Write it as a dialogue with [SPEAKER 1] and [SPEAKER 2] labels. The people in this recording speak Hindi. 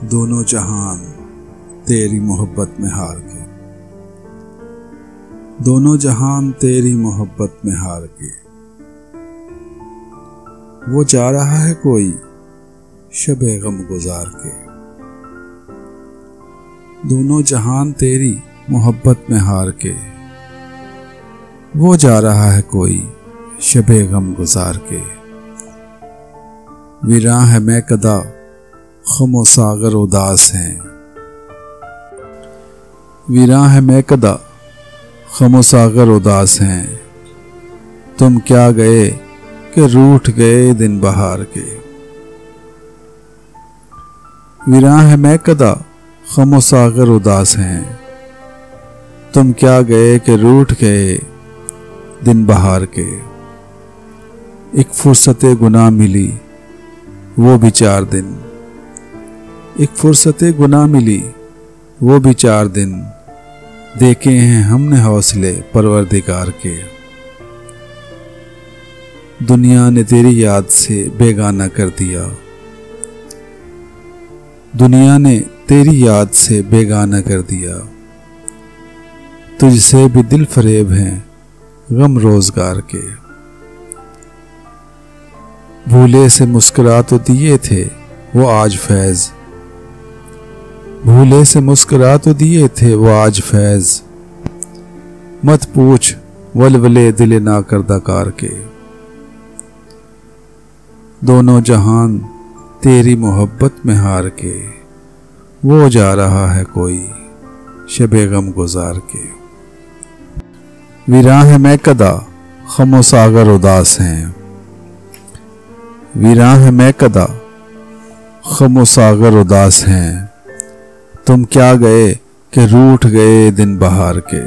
[SPEAKER 1] दोनों जहान तेरी मोहब्बत में हार के, दोनों जहान तेरी मोहब्बत में हार के। वो जा रहा है कोई शबे गम गुजार के, दोनों जहान तेरी मोहब्बत में हार के। वो जा रहा है कोई शबे गम गुजार के। वीरां है मैं कदा ख़मो सागर उदास हैं, वीरां है मैं कदा ख़मो सागर उदास हैं। तुम क्या गए कि रूठ गए दिन बहार के। वीरां है मैं कदा ख़मो सागर उदास हैं। तुम क्या गए कि रूठ गए दिन बहार के। एक फुर्सते गुनाह मिली वो भी 4 दिन, एक फुर्सते गुनाह मिली वो भी 4 दिन। देखे हैं हमने हौसले परवरदिगार के। दुनिया ने तेरी याद से बेगाना कर दिया, दुनिया ने तेरी याद से बेगाना कर दिया। तुझसे भी दिल फरेब हैं गम रोजगार के। भूले से मुस्कुरा तो दिए थे वो आज फैज, भूले से मुस्कुरा तो दिए थे वो आज फैज। मत पूछ वलवले दिल ना करदाकार के। दोनों जहान तेरी मोहब्बत में हार के। वो जा रहा है कोई शबे गम गुजार के। वीरां है मैं कदा ख़मो सागर उदास हैं, वीरां है मैं कदा ख़मो सागर उदास हैं। तुम क्या गए कि रूठ गए दिन बहार के।